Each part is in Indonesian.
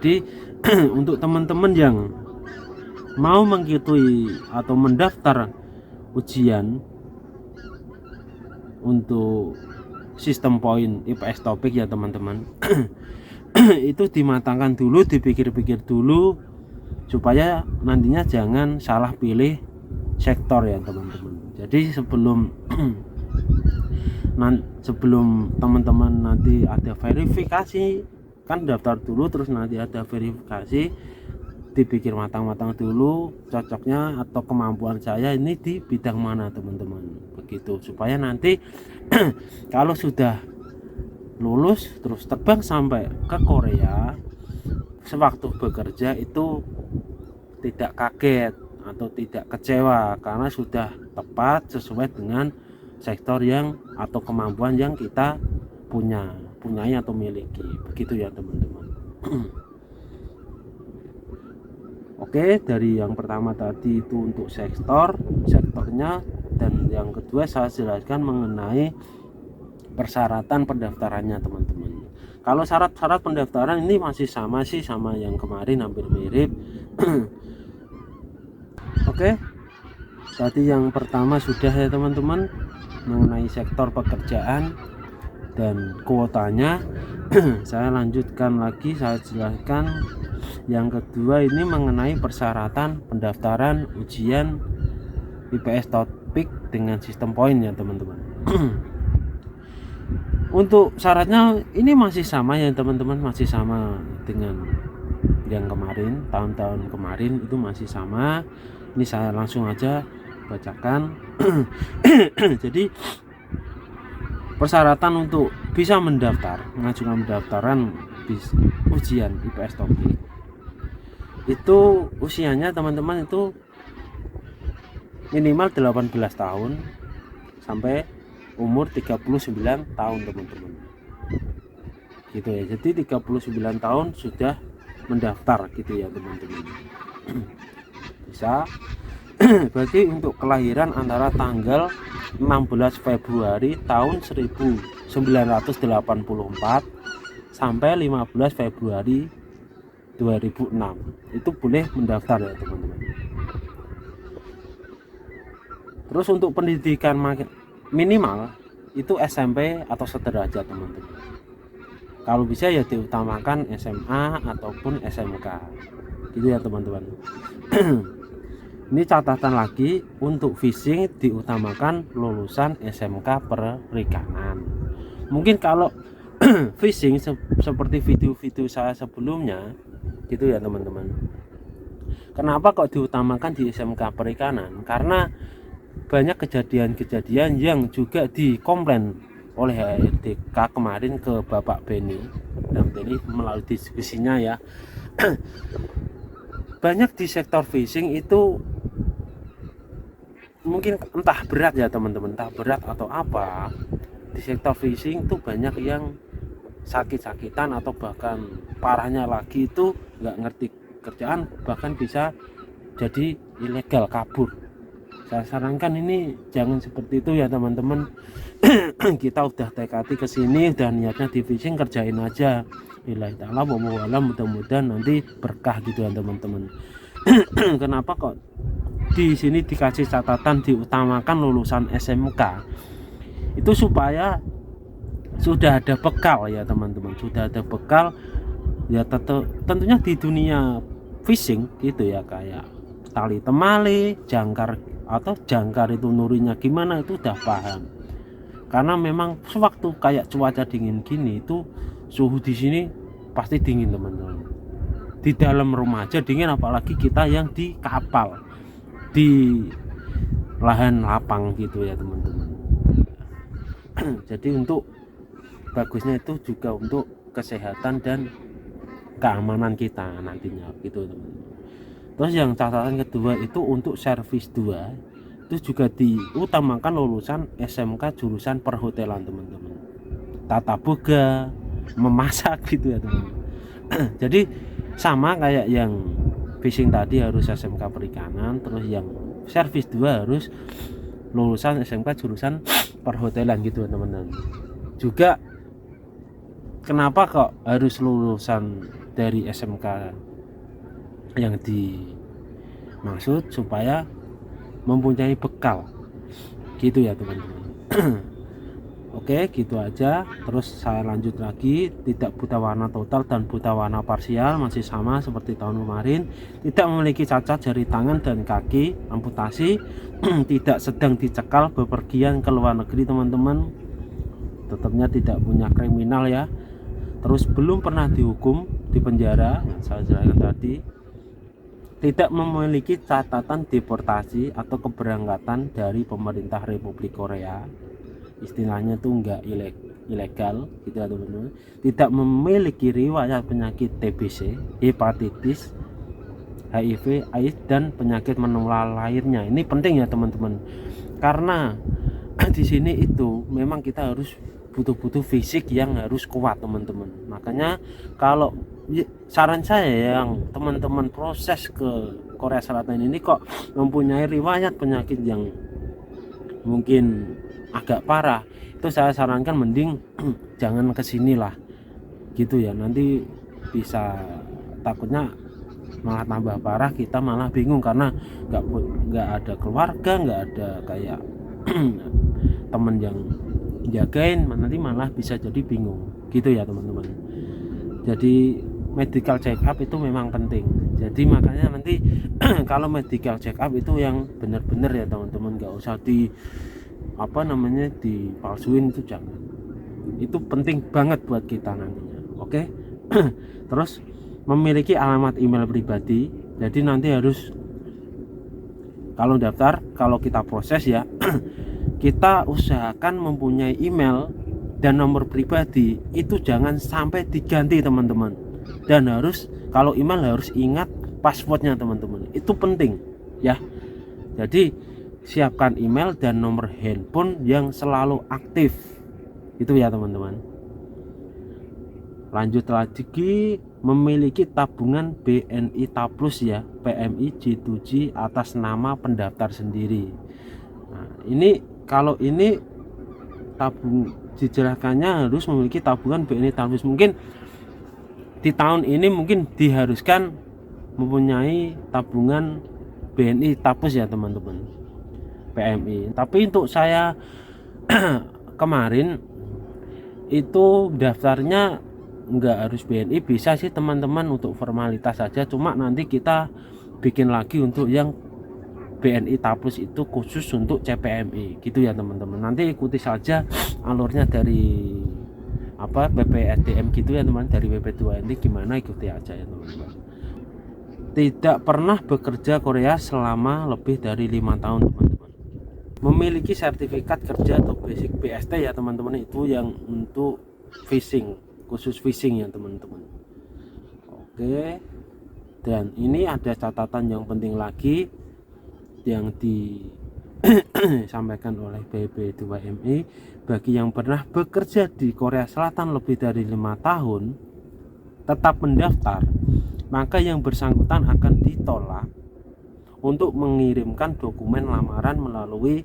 Jadi untuk teman-teman yang mau mengikuti atau mendaftar ujian untuk sistem poin IPS topik ya teman-teman, itu dimatangkan dulu, dipikir-pikir dulu supaya nantinya jangan salah pilih sektor ya teman-teman. Jadi sebelum teman-teman nanti ada verifikasi, kan daftar dulu terus nanti ada verifikasi, dipikir matang-matang dulu cocoknya atau kemampuan saya ini di bidang mana teman-teman, begitu supaya nanti kalau sudah lulus terus terbang sampai ke Korea, sewaktu bekerja itu tidak kaget atau tidak kecewa karena sudah tepat sesuai dengan sektor yang atau kemampuan yang kita punyai atau miliki, begitu ya teman-teman. Oke, dari yang pertama tadi itu untuk sektornya, dan yang kedua saya jelaskan mengenai persyaratan pendaftarannya teman-teman. Kalau syarat-syarat pendaftaran ini masih sama sih, sama yang kemarin, hampir mirip. Oke, tadi yang pertama sudah ya teman-teman, mengenai sektor pekerjaan dan kuotanya. Saya lanjutkan lagi, saya jelaskan yang kedua ini mengenai persyaratan pendaftaran ujian IPS topik dengan sistem poin ya teman-teman. Untuk syaratnya ini masih sama ya teman-teman, masih sama dengan yang kemarin, tahun-tahun kemarin itu masih sama. Ini saya langsung aja bacakan. Jadi persyaratan untuk bisa mengajukan pendaftaran ujian IPS topik itu usianya teman-teman itu minimal 18 tahun sampai umur 39 tahun teman-teman, gitu ya. Jadi 39 tahun sudah mendaftar gitu ya teman-teman. Bisa berarti untuk kelahiran antara tanggal 16 Februari tahun 1984 sampai 15 Februari 2006 itu boleh mendaftar ya teman-teman. Terus untuk pendidikan minimal itu SMP atau sederajat teman-teman. Kalau bisa ya diutamakan SMA ataupun SMK, gitu ya teman-teman. Ini catatan lagi, untuk phishing diutamakan lulusan SMK perikanan. Mungkin kalau phishing seperti video-video saya sebelumnya gitu ya teman-teman. Kenapa kok diutamakan di SMK perikanan? Karena banyak kejadian-kejadian yang juga dikomplain oleh HRDK kemarin ke Bapak Beni, dan ini melalui diskusinya ya. Banyak di sektor phishing itu mungkin entah berat ya teman-teman, entah berat atau apa, di sektor phishing itu banyak yang sakit-sakitan atau bahkan parahnya lagi itu nggak ngerti kerjaan, bahkan bisa jadi ilegal, kabur. Saya sarankan ini jangan seperti itu ya teman-teman. Kita udah tekati ke sini, udah niatnya di phishing, kerjain aja. Billahi ta'ala wallahu alam, mudah-mudahan nanti berkah gitu ya teman-teman. Kenapa kok di sini dikasih catatan diutamakan lulusan SMK? Itu supaya sudah ada bekal ya teman-teman, sudah ada bekal ya, tentunya di dunia phishing gitu ya, kayak tali temali, jangkar atau jangkar itu nurinya gimana itu udah paham. Karena memang sewaktu kayak cuaca dingin gini itu suhu di sini pasti dingin teman-teman. Di dalam rumah aja dingin, apalagi kita yang di kapal, di lahan lapang gitu ya teman-teman. Jadi untuk bagusnya itu juga untuk kesehatan dan keamanan kita nantinya gitu teman-teman. Terus yang catatan kedua itu untuk servis 2 itu juga diutamakan lulusan SMK jurusan perhotelan teman-teman, tata boga, memasak gitu ya teman-teman. Jadi sama kayak yang phishing tadi harus SMK perikanan, terus yang servis 2 harus lulusan SMK jurusan perhotelan gitu teman-teman. Juga kenapa kok harus lulusan dari SMK yang dimaksud, supaya mempunyai bekal gitu ya teman-teman. Oke, gitu aja. Terus saya lanjut lagi, tidak buta warna total dan buta warna parsial, masih sama seperti tahun kemarin. Tidak memiliki cacat jari tangan dan kaki, amputasi. Tidak sedang dicekal bepergian ke luar negeri teman-teman, tetapnya tidak punya kriminal ya. Terus belum pernah dihukum di penjara, yang saya jelaskan tadi. Tidak memiliki catatan deportasi atau keberangkatan dari pemerintah Republik Korea, istilahnya tuh enggak ilegal gitu ya teman-teman. Tidak memiliki riwayat penyakit TBC, hepatitis, HIV, AIDS dan penyakit menular lainnya. Ini penting ya teman-teman, karena di sini itu memang kita harus butuh fisik yang harus kuat teman-teman. Makanya kalau saran saya yang teman-teman proses ke Korea Selatan ini kok mempunyai riwayat penyakit yang mungkin agak parah, itu saya sarankan mending jangan kesini lah gitu ya. Nanti bisa takutnya malah tambah parah, kita malah bingung karena nggak ada keluarga, nggak ada kayak teman yang jagain, nanti malah bisa jadi bingung gitu ya teman-teman. Jadi medical check up itu memang penting. Jadi makanya nanti kalau medical check up itu yang benar-benar ya teman-teman, nggak usah dipalsuin, itu jangan. Itu penting banget buat kita nantinya. Oke. Terus memiliki alamat email pribadi. Jadi nanti harus kalau daftar, kalau kita proses ya kita usahakan mempunyai email dan nomor pribadi itu jangan sampai diganti teman-teman. Dan harus, kalau email harus ingat passwordnya teman-teman, itu penting ya. Jadi siapkan email dan nomor handphone yang selalu aktif itu ya teman-teman. Lanjut lagi, memiliki tabungan BNI Taplus ya, PMI G2G atas nama pendaftar sendiri. Nah, ini kalau ini dijelaskannya harus memiliki tabungan BNI Taplus. Mungkin di tahun ini mungkin diharuskan mempunyai tabungan BNI Taplus ya teman-teman, PMI. Tapi untuk saya kemarin itu daftarnya nggak harus BNI, bisa sih teman-teman untuk formalitas saja, cuma nanti kita bikin lagi untuk yang BNI Taplus itu khusus untuk CPMI gitu ya teman-teman. Nanti ikuti saja alurnya dari BPSDM gitu ya teman, dari WP2 ini gimana, ikuti aja ya teman-teman. Tidak pernah bekerja Korea selama lebih dari 5 tahun teman-teman. Memiliki sertifikat kerja atau basic BST ya teman-teman, itu yang untuk phishing, khusus phishing ya teman-teman. Oke. Dan ini ada catatan yang penting lagi yang disampaikan oleh BP2MI. Bagi yang pernah bekerja di Korea Selatan lebih dari 5 tahun tetap mendaftar, maka yang bersangkutan akan ditolak untuk mengirimkan dokumen lamaran melalui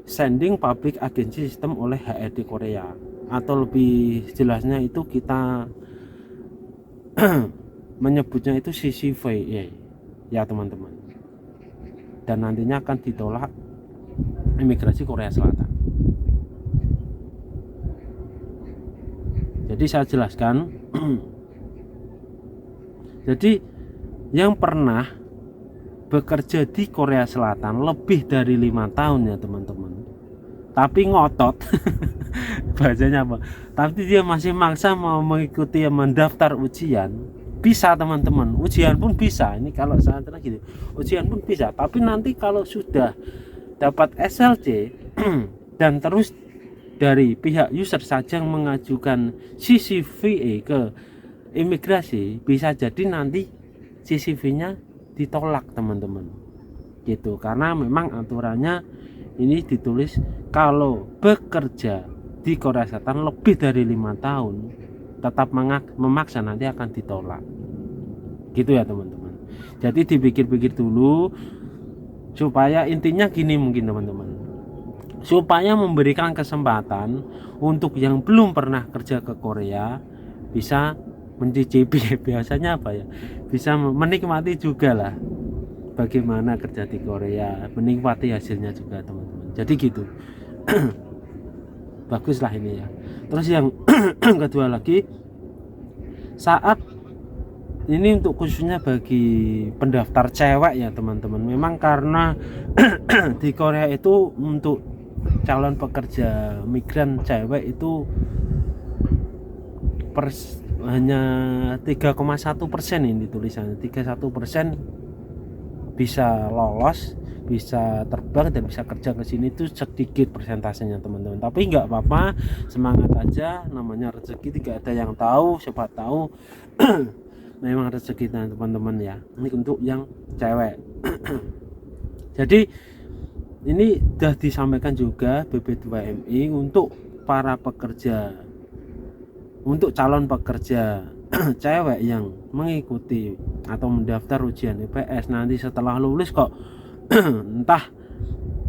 Sending Public Agency System oleh HRD Korea, atau lebih jelasnya itu kita menyebutnya itu CCVA ya teman-teman. Dan nantinya akan ditolak imigrasi Korea Selatan. Jadi saya jelaskan jadi yang pernah bekerja di Korea Selatan lebih dari 5 tahun ya teman-teman, tapi ngotot bahasanya apa, tapi dia masih maksa mau mengikuti mendaftar ujian, bisa teman-teman, ujian pun bisa. Ini kalau saat ini gitu, ujian pun bisa, tapi nanti kalau sudah dapat SLC dan terus dari pihak user saja yang mengajukan CCVA ke imigrasi, bisa jadi nanti CCV-nya ditolak teman-teman gitu, karena memang aturannya ini ditulis kalau bekerja di Korea Selatan lebih dari 5 tahun tetap memaksa nanti akan ditolak gitu ya teman-teman. Jadi dipikir-pikir dulu, supaya intinya gini mungkin teman-teman, supaya memberikan kesempatan untuk yang belum pernah kerja ke Korea bisa mencicipi biasanya apa ya, bisa menikmati juga lah bagaimana kerja di Korea, menikmati hasilnya juga teman-teman. Jadi gitu. Bagus lah ini ya. Terus yang kedua lagi, saat ini untuk khususnya bagi pendaftar cewek ya teman-teman, memang karena di Korea itu untuk calon pekerja migran cewek itu hanya 3,1% ini tulisannya, 31% bisa lolos, bisa terbang dan bisa kerja ke sini. Itu sedikit persentasenya teman-teman, tapi nggak apa-apa, semangat aja, namanya rezeki tidak ada yang tahu, siapa tahu memang rezeki teman-teman ya. Ini untuk yang cewek. Jadi ini sudah disampaikan juga BB2MI untuk para pekerja, untuk calon pekerja cewek yang mengikuti atau mendaftar ujian IPS nanti setelah lulus kok entah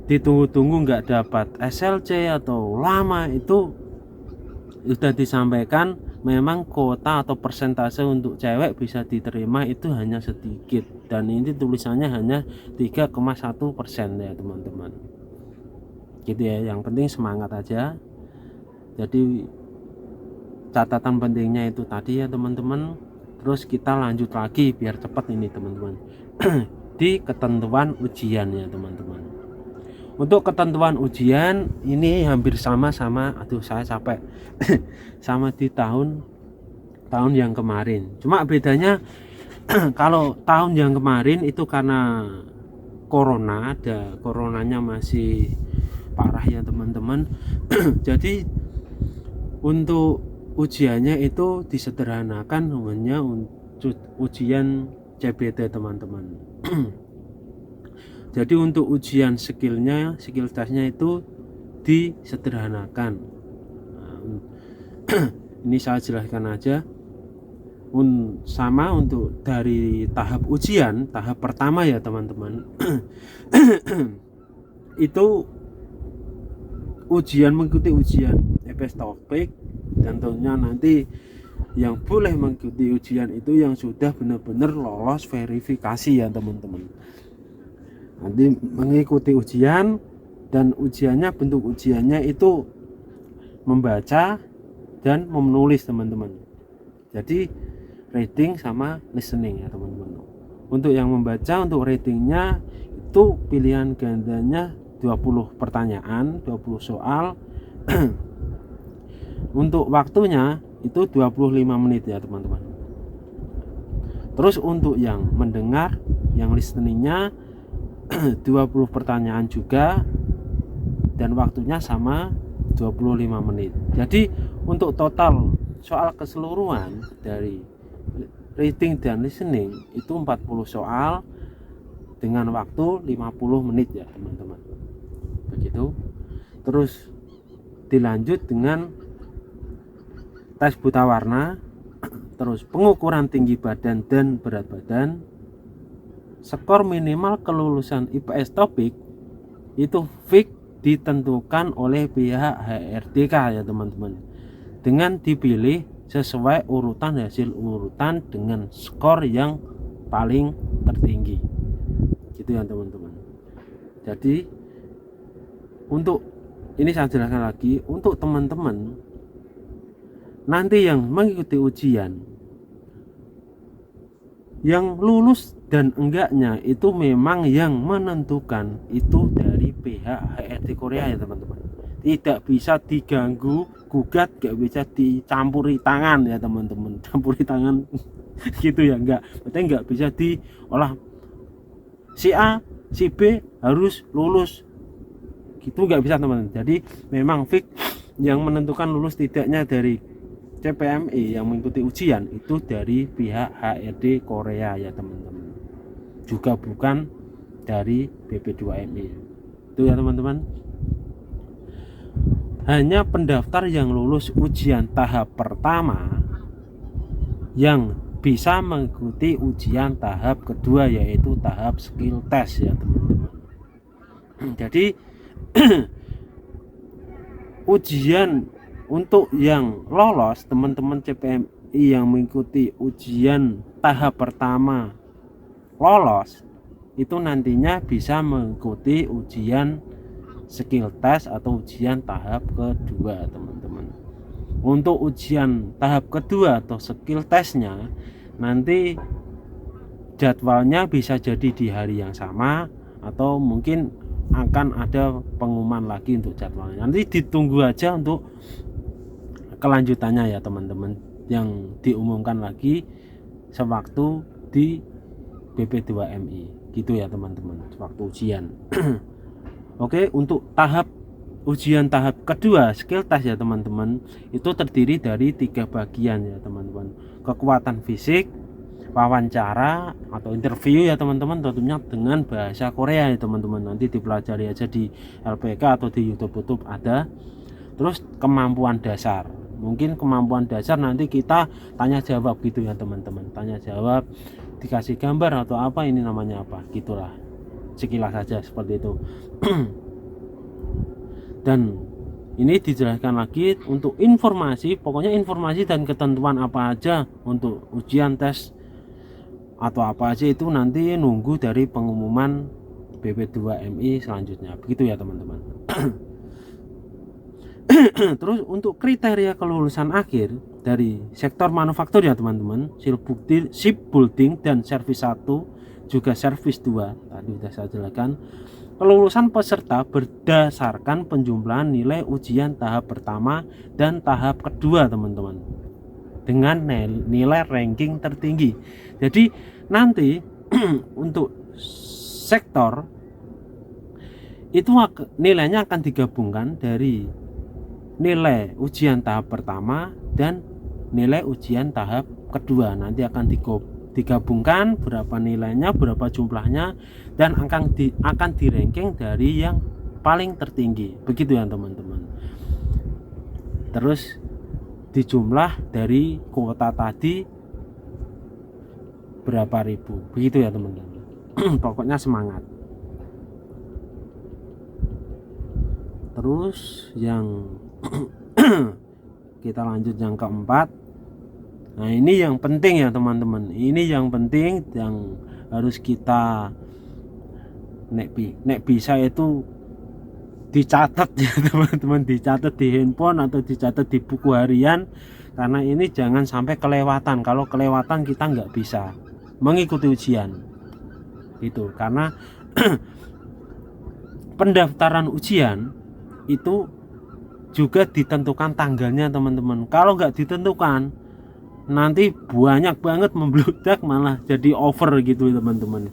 ditunggu-tunggu nggak dapat SLC atau lama, itu sudah disampaikan memang kuota atau persentase untuk cewek bisa diterima itu hanya sedikit, dan ini tulisannya hanya 3,1% ya teman-teman. Gitu ya, yang penting semangat aja. Jadi catatan pentingnya itu tadi ya teman-teman. Terus kita lanjut lagi biar cepat ini teman-teman. Di ketentuan ujian ya teman-teman. Untuk ketentuan ujian ini hampir sama, aduh saya capek sama di tahun yang kemarin. Cuma bedanya kalau tahun yang kemarin itu karena corona, ada coronanya masih parah ya teman-teman. Jadi untuk ujiannya itu disederhanakan, hanya untuk ujian CBT teman-teman. Jadi untuk ujian skill testnya itu disederhanakan. Ini saya jelaskan aja. Sama untuk dari tahap ujian, tahap pertama ya teman-teman. Itu mengikuti ujian IPS topik, dan tentunya nanti yang boleh mengikuti ujian itu yang sudah benar-benar lolos verifikasi ya teman-teman. Nanti mengikuti ujian, dan ujiannya, bentuk ujiannya itu membaca dan menulis teman-teman. Jadi reading sama listening ya teman-teman. Untuk yang membaca, untuk readingnya itu pilihan gandanya 20 pertanyaan, 20 soal. Untuk waktunya itu 25 menit ya teman-teman. Terus untuk yang mendengar, yang listeningnya 20 pertanyaan juga, dan waktunya sama 25 menit. Jadi untuk total soal keseluruhan dari reading dan listening itu 40 soal dengan waktu 50 menit ya teman-teman. Begitu. Terus dilanjut dengan tes buta warna, terus pengukuran tinggi badan dan berat badan, skor minimal kelulusan IPS topik itu fix ditentukan oleh pihak HRDK ya teman-teman, dengan dipilih sesuai urutan hasil urutan dengan skor yang paling tertinggi, gitu ya teman-teman. Jadi untuk ini saya jelaskan lagi, untuk teman-teman nanti yang mengikuti ujian, yang lulus dan enggaknya itu memang yang menentukan itu dari pihak HRD Korea ya teman-teman. Tidak bisa diganggu gugat, gak bisa dicampuri tangan ya teman-teman. Campuri tangan gitu ya, enggak. Berarti enggak bisa diolah si A, si B harus lulus gitu, enggak bisa teman-teman. Jadi memang fix yang menentukan lulus tidaknya dari CPMI yang mengikuti ujian itu dari pihak HRD Korea ya teman-teman, juga bukan dari BB2MI. Itu ya teman-teman. Hanya pendaftar yang lulus ujian tahap pertama yang bisa mengikuti ujian tahap kedua, yaitu tahap skill test ya teman-teman. Jadi ujian untuk yang lolos teman-teman yang mengikuti ujian tahap pertama lolos, itu nantinya bisa mengikuti ujian skill test atau ujian tahap kedua, teman-teman. Untuk ujian tahap kedua atau skill testnya nanti jadwalnya bisa jadi di hari yang sama atau mungkin akan ada pengumuman lagi untuk jadwalnya. Nanti ditunggu aja untuk kelanjutannya ya teman-teman, yang diumumkan lagi sewaktu di BP2MI gitu ya teman-teman, waktu ujian. Oke, untuk ujian tahap kedua skill test ya teman-teman, itu terdiri dari 3 bagian ya teman-teman. Kekuatan fisik, wawancara atau interview ya teman-teman, tentunya dengan bahasa Korea ya teman-teman. Nanti dipelajari aja di LPK atau di YouTube ada. Terus kemampuan dasar, mungkin kemampuan dasar nanti kita tanya jawab gitu ya teman-teman, tanya jawab, dikasih gambar atau apa, ini namanya apa, gitulah, sekilas saja seperti itu. Dan ini dijelaskan lagi untuk informasi, pokoknya informasi dan ketentuan apa aja untuk ujian tes atau apa aja itu nanti nunggu dari pengumuman BP2MI selanjutnya, begitu ya teman-teman. Terus untuk kriteria kelulusan akhir dari sektor manufaktur ya teman-teman, shipbuilding dan servis 1 juga servis 2 tadi sudah saya jelaskan. Kelulusan peserta berdasarkan penjumlahan nilai ujian tahap pertama dan tahap kedua teman-teman, dengan nilai ranking tertinggi. Jadi nanti untuk sektor itu nilainya akan digabungkan dari nilai ujian tahap pertama dan nilai ujian tahap kedua. Nanti akan digabungkan berapa nilainya, berapa jumlahnya, dan akan di ranking dari yang paling tertinggi, begitu ya teman-teman. Terus dijumlah dari kuota tadi berapa ribu, begitu ya teman-teman. Pokoknya semangat. Terus yang kita lanjut yang keempat. Nah ini yang penting ya teman-teman, ini yang penting yang harus kita nek bisa itu dicatat ya teman-teman, dicatat di handphone atau dicatat di buku harian, karena ini jangan sampai kelewatan. Kalau kelewatan kita nggak bisa mengikuti ujian itu, karena pendaftaran ujian itu juga ditentukan tanggalnya teman-teman. Kalau nggak ditentukan nanti banyak banget membludak, malah jadi over gitu teman-teman.